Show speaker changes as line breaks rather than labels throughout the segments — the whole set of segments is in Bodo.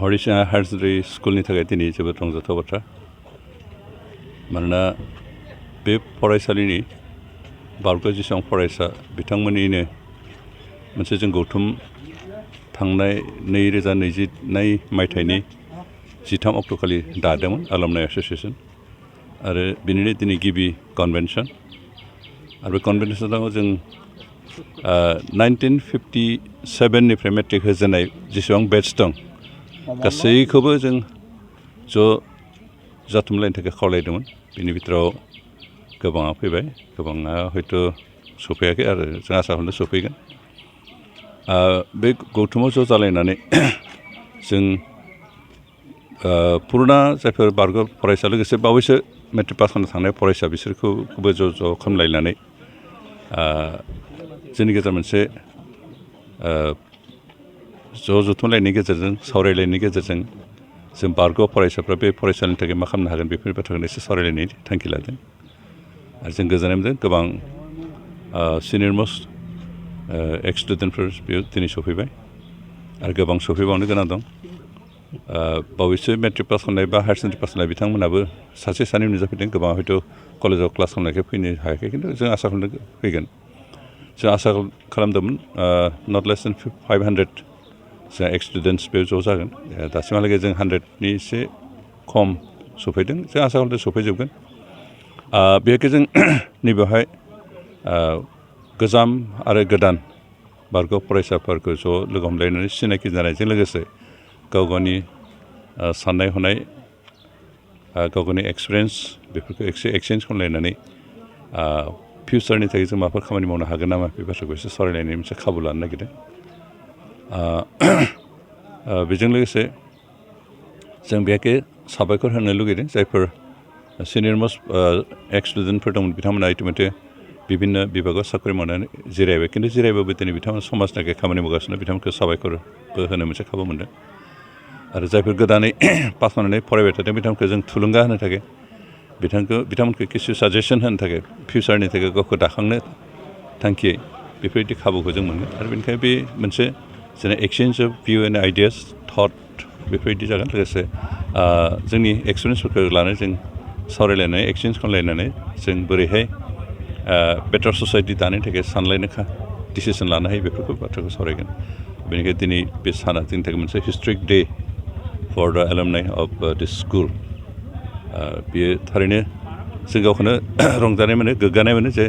हरिसिङा हायार सेकेन्डारि स्कुलनि थाखाय दिनै जोबोद रंजाथाव बाथ्रा मानोना बे फरायसालिनि बारग' जेसेबां फरायसा बिथांमोननिनो मोनसे जों गौथुम थांनाय 2022 मायथाइनि 13 अक्ट'खालि दादोंमोन एलुमनाइ एस'सिएसन आरो बिनिनो दिनै गिबि कनभेनसन आरो बे कनभेनसनाव जों 1957 निफ्राय मेट्रिक होजेननाय जेसेबां बेट्स दं गासैखौबो जों ज' जाथुमलायनो थाखाय खावलायदोंमोन बिनि बिथोराव गोबाङा फैबाय गोबाङा हयथ' सफैयाखै आरो जों आसा खालामदों सफैगोन बे गौथुमाव ज' जालायनानै जों पुरुना जायफोर बारग' फरायसा लोगोसे बावैसो मेट्रिक पास खालामनो थांनाय फरायसा बिसोरखौबो ज' खालामलायनानै जोंनि गेजेराव मोनसे ज' जथुमलायनायनि गेजेरजों सावरायलायनायनि गेजेरजों जों बारग' फरायसाफ्रा बे फरायसालिनि थाखाय मा खालामनो हागोन बेफोर बाथ्राखौनो एसे सावरायलायनायनि थांखि लादों आरो जों गोजोननाय मोनदों गोबां सिनियर मस्ट एक्स स्टुडेन्टफोर बेयाव दिनै सफैबाय आरो गोबां सफैबावनो गोनां दं बावैसो मेट्रिक पास खालामनाय बा हायार सेकेन्डारि पास खालामनाय बिथांमोनाबो सासे सानै नुजाफैदों गोबां हयथ' कलेजाव क्लास खालामनायखाय फैनो हायाखै खिन्थु जों आसा खालामदों फैगोन जों आसा खालामदोंमोन नट लेस देन 500 जोंहा एक्स स्टुडेन्टस बेयाव ज' जागोन दासिमहालागै जों 100नि एसे खम सफैदों जों आसा खालामदों सफैजोबगोन बेखौ जों नैबेवहाय गोजाम आरो गोदान बारग' फरायसाफोरखौ ज' लोगो हमलायनानै सिनाखि जानायजों लोगोसे गाव गावनि साननाय हनाय गाव गावनि एक्सपिरियेन्स बेफोरखौ एसे एक्सचेन्ज खालामलायनानै फिउचारनि थाखाय जों माबाफोर खामानि मावनो हागोन नामा बे बाथ्राखौ एसे सावरायलायनायनि मोनसे खाबु लानो नागिरदों बेजों लोगोसे जों बेखौ साबायखर होनो लुगैदों जायफोर सिनियर मोस्ट एक्स स्टुडेन्टफोर दंमोन बिथांमोना इतिमধ্যे बिभिन्न बिभागाव साख्रि मावनानै जिरायबाय खिन्थु जिरायबाबो दिनै बिथांमोना समाजनि थाखाय खामानि मावगासिनो बिथांमोनखौ साबायखरबो होनो मोनसे खाबु मोनदों आरो जायफोर गोदानै पास खालामनानै फरायबाय थादों बिथांमोनखौ जों थुलुंगा होनो थाखाय बिथांमोनखौ किसु साजेसन होनो थाखाय फिउचारनि थाखाय गावखौ दाखांनो थांखियै बेफोरबायदि खाबुखौ जों मोनगोन आरो बेनिखायनो बे मोनसे जोंना exchange of view and ideas thought बेफोरबायदि जागोन लोगोसे जोंनि एक्सपिरियेन्सफोरखौ लानानै जों सावरायलायनानै एक्सचेन्ज खालामलायनानै जों बोरैहाय बेटार ससाइटि दानो थाखाय सानलायनो डिसिसन लानो हायो बेफोरखौ बाथ्राखौ सावरायगोन बेनिखायनो दिनै बे साना जोंनि थाखाय मोनसे historic day for the एलुमनाइ of this school बेयो थारैनो जों गावखौनो रंजानाय मोनो गोग्गानाय मोनो जे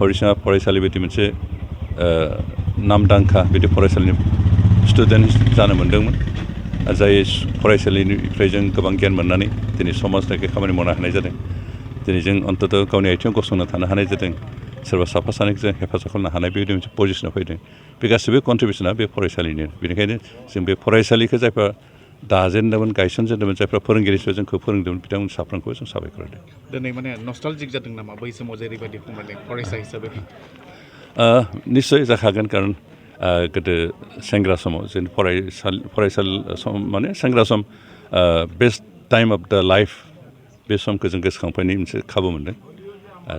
हरिसिङा फरायसालि बायदि मोनसे नामदांखा बिदि फरायसालिनि स्टुडेन्ट जानो मोनदोंमोन जाय फरायसालिनिफ्राय जों गोबां गियान मोननानै दिनै समाजनि थाखाय खामानि मावनो हानाय जादों दिनै जों अन्तत गावनि आथिङाव गसंना थानो हानाय जादों सोरबा साफा सानैखौ जों हेफाजाब खालामनो हानाय बेबायदि मोनसे पजिसनाव फैदों बे गासैबो कन्ट्रिबिउसना बे फरायसालिनि बेनिखायनो जों बे फरायसालिखौ जायफ्रा दाजेनदोंमोन गायसनजेनदोंमोन जायफ्रा फोरोंगिरिफोर जोंखौ फोरोंदोंमोन बिथांमोन साफ्रोमखौबो जों साबायखर होदों
दिनै माने नस्टालजिक जादों नामा बै समाव जेरैबायदि बुंबाय फरायसा हिसाबै
निस्सय जाखागोन खारन गोदो सेंग्रा समाव जों फरायसालि सम माने सेंग्रा सम बेस्ट टाइम अफ द लाइफ बे समखौ जों गोसोखांफैनाय मोनसे खाबु मोनदों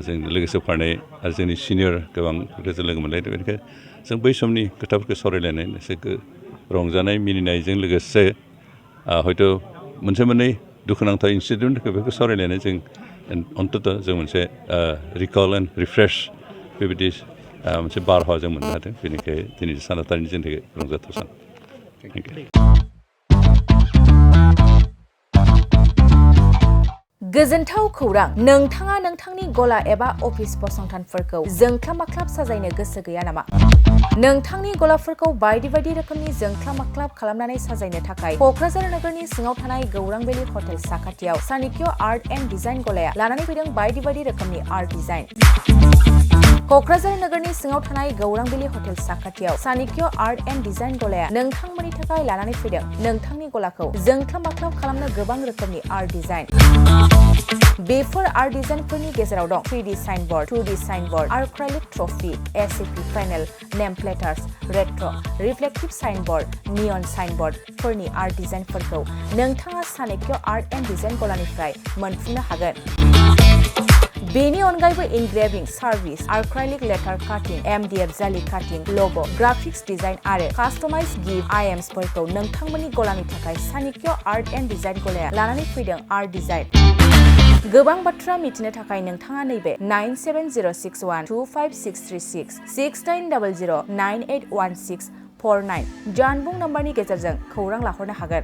जों लोगोसे फरायनाय आरो जोंनि सिनियर गोबांफोरखौ जों लोगो मोनलायदों बेनिखायनो जों बै समनि खोथाफोरखौ सावरायलायनाय एसे रंजानाय मिनिनायजों लोगोसे हयथ' मोनसे मोननै दुखुनांथाव इन्सिडेन्टफोरखौ बेफोरखौ सावरायलायनाय जों अन्तत जों मोनसे रिकल एन्ड रिफ्रेश बेबायदि मोनसे बारहावा जों मोननो हादों बेनिखायनो दिनै साना थारैनो जोंनि थाखाय रंजाथाव सान
गोजोनथाव खौरां नोंथाङा नोंथांनि गला एबा अफिस फसंथानफोरखौ जोंख्लाब माख्लाब साजायनो गोसो गैया नामा नोंथांनि गलाफोरखौ बायदि बायदि रोखोमनि जोंख्लाब माख्लाब खालामनानै साजायनो थाखाय क'क्राझार नोगोरनि सिङाव थानाय गौरां भेलि हटेल साखाथियाव सानिक्य आर्ट एन्ड डिजाइन गलाया लानानै फैदों बायदि बायदि रोखोमनि आर्ट डिजाइन क'क्राझार नोगोरनि सिङाव थानाय गौरां भेलि हटेल साखाथियाव सानिक्य आर्ट एन्ड डिजाइन गलाया नोंथांमोननि थाखाय लानानै फैदों नोंथांनि गलाखौ जोंख्लाब माख्लाब खालामनो गोबां रोखोमनि आर्ट डिजाइन बेफोर आर्ट डिजाइनफोरनि गेजेराव दं 3D signboard 2D signboard acrylic trophy SAP panel name प्लेटार्स रेट्र रिफ्लेक्टिभ साइनबोर्ड नियन साइनबोर्डफोरनि आर्ट डिजाइनफोरखौ नोंथाङा सानिक्य आर्ट एन्ड डिजाइन गलानिफ्राय मोनफुंनो हागोन बेनि अनगायैबो इनग्रेभिं सार्भिस आर्क्राइलिक लेटार काटिं MDF जालि काटिं लग' ग्राफिक्स डिजाइन आरो कास्टमाइज गिफ्ट आइटेम्सफोरखौ नोंथांमोननि गलानि थाखाय सानिक्य आर्ट एन्ड डिजाइन गलाया लानानै फैदों आर्ट डिजाइन गोबां बाथ्रा मिथिनो थाखाय नोंथाङा नैबे 9706125636 6900981649 जानबुं नम्बरनि गेजेरजों खौरां लाहरनो हागोन।